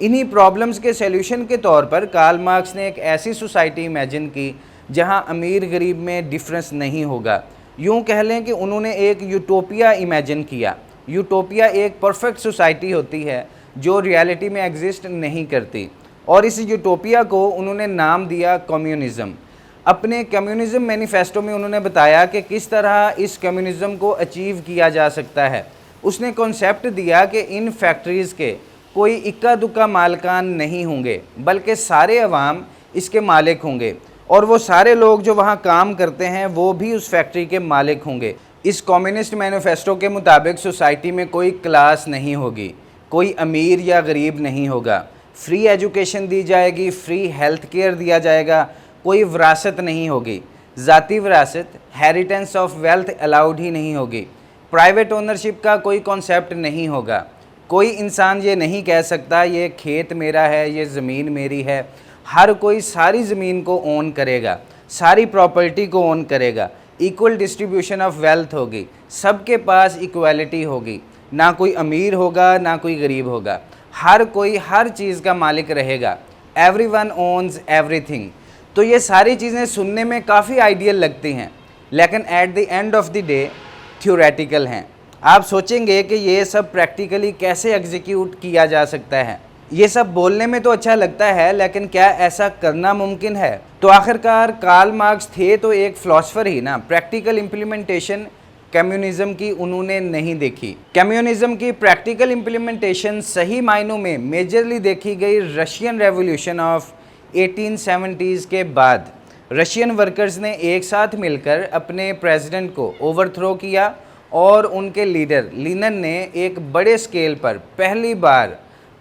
انہی پرابلمز کے سیلیوشن کے طور پر کارل مارکس نے ایک ایسی سوسائٹی امیجن کی جہاں امیر غریب میں ڈفرنس نہیں ہوگا. یوں کہہ لیں کہ انہوں نے ایک یوٹوپیا امیجن کیا. یوٹوپیا ایک پرفیکٹ سوسائٹی ہوتی ہے جو ریالٹی میں ایگزسٹ نہیں کرتی، اور اس یوٹوپیا کو انہوں نے نام دیا کمیونزم. اپنے کمیونزم مینیفیسٹو میں انہوں نے بتایا کہ کس طرح اس کمیونزم کو اچیو کیا جا سکتا ہے. اس نے کنسیپٹ دیا کہ ان فیکٹریز کے کوئی اکا دکا مالکان نہیں ہوں گے، بلکہ سارے عوام اس کے مالک ہوں گے، اور وہ سارے لوگ جو وہاں کام کرتے ہیں وہ بھی اس فیکٹری کے مالک ہوں گے. اس کمیونسٹ مینیفیسٹو کے مطابق سوسائٹی میں کوئی کلاس نہیں ہوگی، کوئی امیر یا غریب نہیں ہوگا، فری ایجوکیشن دی جائے گی، فری ہیلتھ کیئر دیا جائے گا، کوئی وراثت نہیں ہوگی، ذاتی وراثت ہیریٹنس آف ویلتھ الاؤڈ ہی نہیں ہوگی، پرائیویٹ اونرشپ کا کوئی کانسیپٹ نہیں ہوگا. کوئی انسان یہ نہیں کہہ سکتا یہ کھیت میرا ہے، یہ زمین میری ہے. ہر کوئی ساری زمین کو اون کرے گا، ساری پراپرٹی کو اون کرے گا. ایکول ڈسٹریبیوشن آف ویلتھ ہوگی، سب کے پاس ایکویلٹی ہوگی، نہ کوئی امیر ہوگا نہ کوئی غریب ہوگا، ہر کوئی ہر چیز کا مالک رہے گا. Everyone owns everything. تو یہ ساری چیزیں سننے میں کافی آئیڈیل لگتی ہیں، لیکن at the end of the day theoretical ہیں. آپ سوچیں گے کہ یہ سب پریکٹیکلی کیسے ایگزیکیوٹ کیا جا سکتا ہے. یہ سب بولنے میں تو اچھا لگتا ہے، لیکن کیا ایسا کرنا ممکن ہے؟ تو آخرکار کارل مارکس تھے تو ایک فلاسفر ہی نا. پریکٹیکل امپلیمنٹیشن کمیونزم کی انہوں نے نہیں دیکھی. کمیونزم کی پریکٹیکل امپلیمنٹیشن صحیح معنوں میں میجرلی دیکھی گئی رشین ریولیوشن آف 1870s کے بعد. رشین ورکرز نے ایک ساتھ مل کر اپنے پریزیڈنٹ کو اوور تھرو کیا، اور ان کے لیڈر لینن نے ایک بڑے سکیل پر پہلی بار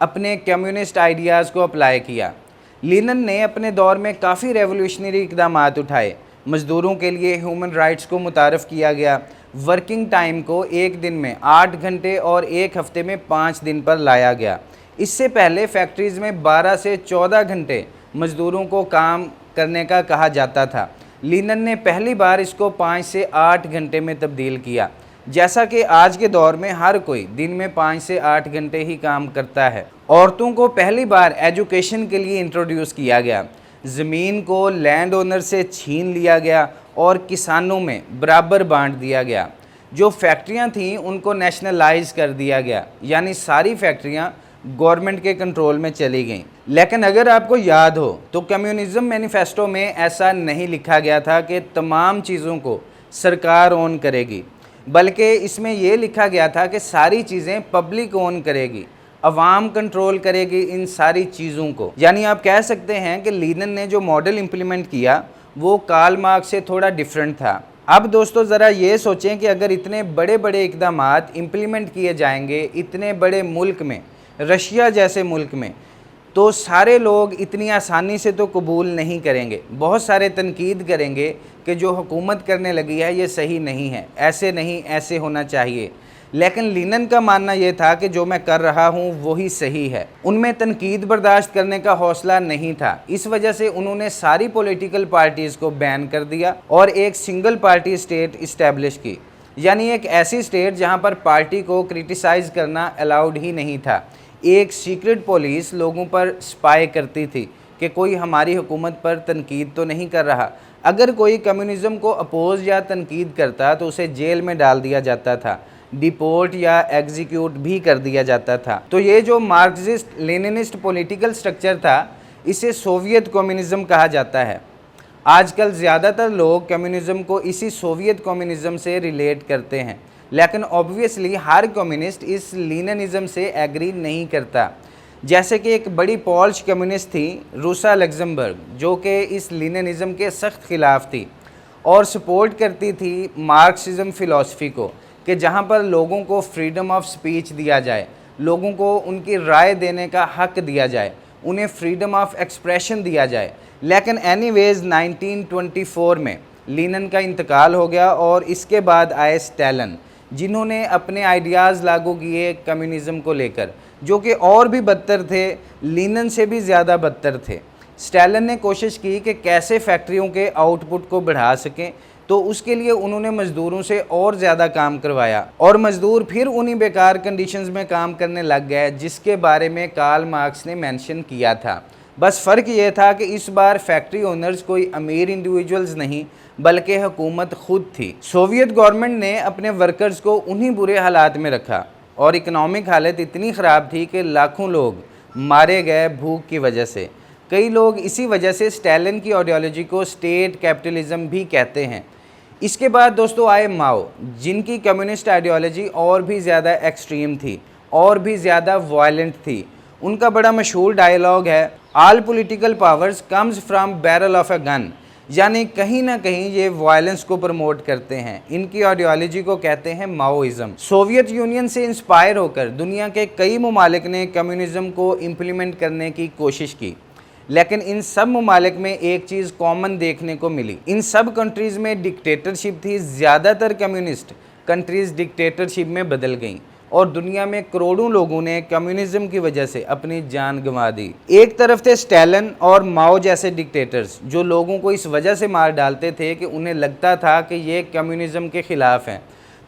اپنے کمیونسٹ آئیڈیاز کو اپلائی کیا. لینن نے اپنے دور میں کافی ریولوشنری اقدامات اٹھائے. مزدوروں کے لیے ہیومن رائٹس کو متعارف کیا گیا، ورکنگ ٹائم کو ایک دن میں 8 گھنٹے اور ایک ہفتے میں 5 دن پر لایا گیا. اس سے پہلے فیکٹریز میں 12 سے 14 گھنٹے مزدوروں کو کام کرنے کا کہا جاتا تھا. لینن نے پہلی بار اس کو 5 سے 8 گھنٹے میں تبدیل کیا. جیسا کہ آج کے دور میں ہر کوئی دن میں 5 سے 8 گھنٹے ہی کام کرتا ہے. عورتوں کو پہلی بار ایجوکیشن کے لیے انٹروڈیوس کیا گیا. زمین کو لینڈ اونر سے چھین لیا گیا اور کسانوں میں برابر بانٹ دیا گیا. جو فیکٹریاں تھیں ان کو نیشنلائز کر دیا گیا، یعنی ساری فیکٹریاں گورنمنٹ کے کنٹرول میں چلی گئیں. لیکن اگر آپ کو یاد ہو تو کمیونزم مینیفیسٹو میں ایسا نہیں لکھا گیا تھا کہ تمام چیزوں کو سرکار اون کرے گی، بلکہ اس میں یہ لکھا گیا تھا کہ ساری چیزیں پبلک اون کرے گی، عوام کنٹرول کرے گی ان ساری چیزوں کو. یعنی آپ کہہ سکتے ہیں کہ لینن نے جو ماڈل امپلیمنٹ کیا وہ کارل مارکس سے تھوڑا ڈیفرنٹ تھا. اب دوستو ذرا یہ سوچیں کہ اگر اتنے بڑے بڑے اقدامات امپلیمنٹ کیے جائیں گے اتنے بڑے ملک میں، رشیا جیسے ملک میں، تو سارے لوگ اتنی آسانی سے تو قبول نہیں کریں گے. بہت سارے تنقید کریں گے کہ جو حکومت کرنے لگی ہے یہ صحیح نہیں ہے، ایسے نہیں، ایسے ہونا چاہیے. لیکن لینن کا ماننا یہ تھا کہ جو میں کر رہا ہوں وہی صحیح ہے. ان میں تنقید برداشت کرنے کا حوصلہ نہیں تھا. اس وجہ سے انہوں نے ساری پولیٹیکل پارٹیز کو بین کر دیا اور ایک سنگل پارٹی اسٹیٹ اسٹیبلش کی. یعنی ایک ایسی اسٹیٹ جہاں پر پارٹی کو کرٹیسائز کرنا الاؤڈ ہی نہیں تھا. ایک سیکرٹ پولیس لوگوں پر سپائی کرتی تھی کہ کوئی ہماری حکومت پر تنقید تو نہیں کر رہا. اگر کوئی کمیونزم کو اپوز یا تنقید کرتا تو اسے جیل میں ڈال دیا جاتا تھا، ڈیپورٹ یا ایگزیکیوٹ بھی کر دیا جاتا تھا. تو یہ جو مارکسسٹ لیننسٹ پولیٹیکل سٹرکچر تھا اسے سوویت کمیونزم کہا جاتا ہے. آج کل زیادہ تر لوگ کمیونزم کو اسی سوویت کمیونزم سے ریلیٹ کرتے ہیں، لیکن اوبویسلی ہر کمیونسٹ اس لیننزم سے ایگری نہیں کرتا. جیسے کہ ایک بڑی پولش کمیونسٹ تھی روسا لگزمبرگ، جو کہ اس لیننزم کے سخت خلاف تھی اور سپورٹ کرتی تھی مارکسزم فلسفی کو، کہ جہاں پر لوگوں کو فریڈم آف سپیچ دیا جائے، لوگوں کو ان کی رائے دینے کا حق دیا جائے، انہیں فریڈم آف ایکسپریشن دیا جائے. لیکن اینی ویز 1924 میں لینن کا انتقال ہو گیا اور اس کے بعد آئے اسٹیلن، جنہوں نے اپنے آئیڈیاز لاگو کیے کمیونزم کو لے کر، جو کہ اور بھی بدتر تھے، لینن سے بھی زیادہ بدتر تھے. اسٹیلن نے کوشش کی کہ کیسے فیکٹریوں کے آؤٹ پٹ کو بڑھا سکیں، تو اس کے لیے انہوں نے مزدوروں سے اور زیادہ کام کروایا اور مزدور پھر انہی بیکار کنڈیشنز میں کام کرنے لگ گئے جس کے بارے میں کارل مارکس نے مینشن کیا تھا۔ بس فرق یہ تھا کہ اس بار فیکٹری اونرز کوئی امیر انڈیویجولز نہیں بلکہ حکومت خود تھی۔ سوویت گورنمنٹ نے اپنے ورکرز کو انہی برے حالات میں رکھا اور اکنامک حالت اتنی خراب تھی کہ لاکھوں لوگ مارے گئے بھوک کی وجہ سے۔ کئی لوگ اسی وجہ سے اسٹالن کی آئیڈیالوجی کو اسٹیٹ کیپٹلزم بھی کہتے ہیں۔ اس کے بعد دوستو آئے ماؤ، جن کی کمیونسٹ آئیڈیالوجی اور بھی زیادہ ایکسٹریم تھی اور بھی زیادہ وائلنٹ تھی۔ ان کا بڑا مشہور ڈائیلاگ ہے all political powers comes from barrel of a gun, یعنی کہیں نہ کہیں یہ وائلنس کو پروموٹ کرتے ہیں۔ ان کی آئیڈیالوجی کو کہتے ہیں ماؤازم۔ سوویت یونین سے انسپائر ہو کر دنیا کے کئی ممالک نے کمیونزم کو امپلیمنٹ کرنے کی کوشش کی، لیکن ان سب ممالک میں ایک چیز کامن دیکھنے کو ملی، ان سب کنٹریز میں ڈکٹیٹرشپ تھی۔ زیادہ تر کمیونسٹ کنٹریز ڈکٹیٹرشپ میں بدل گئیں اور دنیا میں کروڑوں لوگوں نے کمیونزم کی وجہ سے اپنی جان گنوا دی۔ ایک طرف تھے اسٹالن اور ماؤ جیسے ڈکٹیٹرز جو لوگوں کو اس وجہ سے مار ڈالتے تھے کہ انہیں لگتا تھا کہ یہ کمیونزم کے خلاف ہیں۔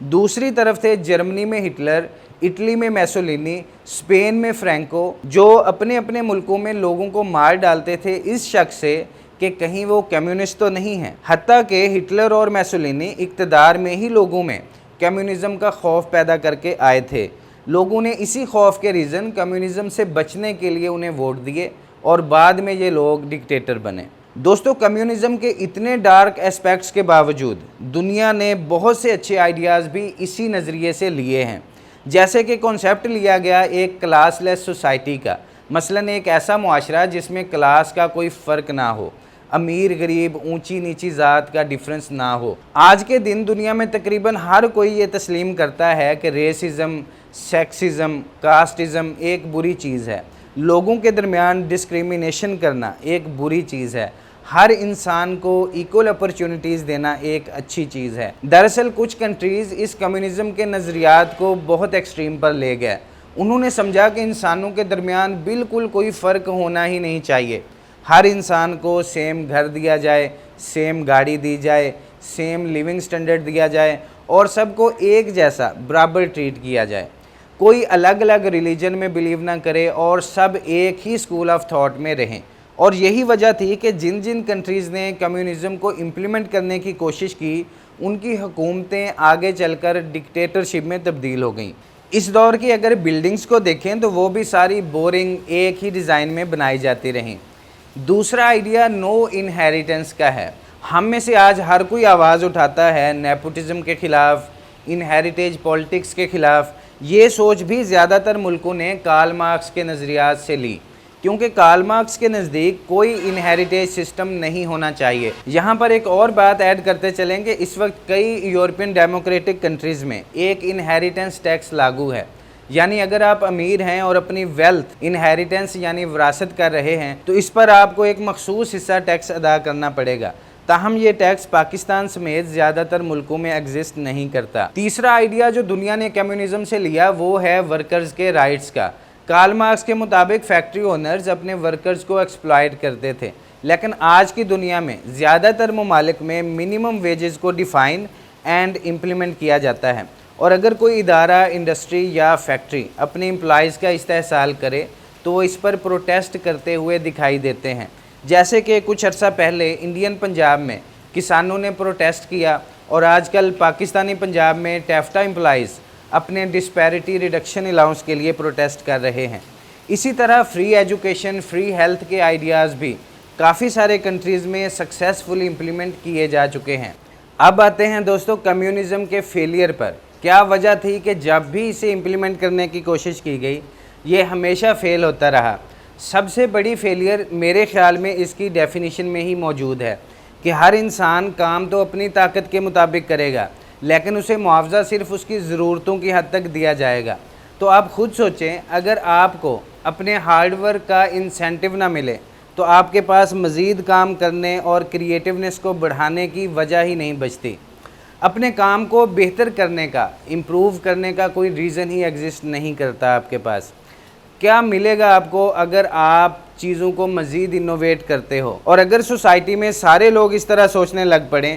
دوسری طرف تھے جرمنی میں ہٹلر، اٹلی میں میسولینی، اسپین میں فرینکو، جو اپنے اپنے ملکوں میں لوگوں کو مار ڈالتے تھے اس شک سے کہ کہیں وہ کمیونسٹ تو نہیں ہیں۔ حتیٰ کہ ہٹلر اور میسولینی اقتدار میں ہی لوگوں میں کمیونزم کا خوف پیدا کر کے آئے تھے۔ لوگوں نے اسی خوف کے ریزن کمیونزم سے بچنے کے لیے انہیں ووٹ دیے اور بعد میں یہ لوگ ڈکٹیٹر بنے۔ دوستو کمیونزم کے اتنے ڈارک اسپیکٹس کے باوجود دنیا نے بہت سے اچھے آئیڈیاز بھی اسی نظریے سے لیے ہیں، جیسے کہ کنسیپٹ لیا گیا ایک کلاس لیس سوسائٹی کا، مثلاً ایک ایسا معاشرہ جس میں کلاس کا کوئی فرق نہ ہو، امیر غریب اونچی نیچی ذات کا ڈیفرنس نہ ہو۔ آج کے دن دنیا میں تقریباً ہر کوئی یہ تسلیم کرتا ہے کہ ریسزم، سیکسزم، کاسٹزم ایک بری چیز ہے، لوگوں کے درمیان ڈسکریمنیشن کرنا ایک بری چیز ہے، ہر انسان کو ایکول اپرچونٹیز دینا ایک اچھی چیز ہے۔ دراصل کچھ کنٹریز اس کمیونزم کے نظریات کو بہت ایکسٹریم پر لے گئے۔ انہوں نے سمجھا کہ انسانوں کے درمیان بالکل کوئی فرق ہونا ہی نہیں چاہیے، ہر انسان کو سیم گھر دیا جائے، سیم گاڑی دی جائے، سیم لیونگ سٹینڈرڈ دیا جائے اور سب کو ایک جیسا برابر ٹریٹ کیا جائے۔ کوئی الگ الگ ریلیجن میں بلیو نہ کرے اور سب ایک ہی سکول آف تھاٹ میں رہیں۔ اور یہی وجہ تھی کہ جن جن کنٹریز نے کمیونزم کو امپلیمنٹ کرنے کی کوشش کی ان کی حکومتیں آگے چل کر ڈکٹیٹرشپ میں تبدیل ہو گئیں۔ اس دور کی اگر بلڈنگز کو دیکھیں تو وہ بھی ساری بورنگ ایک ہی ڈیزائن میں بنائی جاتی رہیں۔ دوسرا آئیڈیا نو انہیریٹنس کا ہے۔ ہم میں سے آج ہر کوئی آواز اٹھاتا ہے نیپوٹزم کے خلاف، انہیریٹیج پولیٹکس کے خلاف۔ یہ سوچ بھی زیادہ تر ملکوں نے کارل مارکس کے نظریات سے لی، کیونکہ کارل مارکس کے نزدیک کوئی انہیریٹیج سسٹم نہیں ہونا چاہیے۔ یہاں پر ایک اور بات ایڈ کرتے چلیں کہ اس وقت کئی یورپین ڈیموکریٹک کنٹریز میں ایک انہیریٹنس ٹیکس لاگو ہے، یعنی اگر آپ امیر ہیں اور اپنی ویلتھ انہیریٹنس یعنی وراثت کر رہے ہیں تو اس پر آپ کو ایک مخصوص حصہ ٹیکس ادا کرنا پڑے گا۔ تاہم یہ ٹیکس پاکستان سمیت زیادہ تر ملکوں میں ایگزسٹ نہیں کرتا۔ تیسرا آئیڈیا جو دنیا نے کمیونزم سے لیا وہ ہے ورکرز کے رائٹس کا۔ کارل مارکس کے مطابق فیکٹری اونرز اپنے ورکرز کو ایکسپلائٹ کرتے تھے، لیکن آج کی دنیا میں زیادہ تر ممالک میں منیمم ویجز کو ڈیفائن اینڈ امپلیمنٹ کیا جاتا ہے، اور اگر کوئی ادارہ، انڈسٹری یا فیکٹری اپنے امپلائیز کا استحصال کرے تو وہ اس پر پروٹیسٹ کرتے ہوئے دکھائی دیتے ہیں، جیسے کہ کچھ عرصہ پہلے انڈین پنجاب میں کسانوں نے پروٹیسٹ کیا اور آج کل پاکستانی پنجاب میں ٹیفٹا امپلائیز اپنے ڈسپیرٹی ریڈکشن الاؤنس کے لیے پروٹیسٹ کر رہے ہیں۔ اسی طرح فری ایجوکیشن، فری ہیلتھ کے آئیڈیاز بھی کافی سارے کنٹریز میں سکسیسفلی امپلیمنٹ کیے جا چکے ہیں۔ اب آتے ہیں دوستو کمیونزم کے فیلئر پر۔ کیا وجہ تھی کہ جب بھی اسے امپلیمنٹ کرنے کی کوشش کی گئی یہ ہمیشہ فیل ہوتا رہا؟ سب سے بڑی فیلئر میرے خیال میں اس کی ڈیفینیشن میں ہی موجود ہے کہ ہر انسان کام تو اپنی طاقت کے مطابق کرے گا، لیکن اسے معاوضہ صرف اس کی ضرورتوں کی حد تک دیا جائے گا۔ تو آپ خود سوچیں، اگر آپ کو اپنے ہارڈ ورک کا انسینٹیو نہ ملے تو آپ کے پاس مزید کام کرنے اور کریٹیونیس کو بڑھانے کی وجہ ہی نہیں بچتی۔ اپنے کام کو بہتر کرنے کا، امپروو کرنے کا کوئی ریزن ہی ایگزسٹ نہیں کرتا آپ کے پاس۔ کیا ملے گا آپ کو اگر آپ چیزوں کو مزید انوویٹ کرتے ہو؟ اور اگر سوسائٹی میں سارے لوگ اس طرح سوچنے لگ پڑیں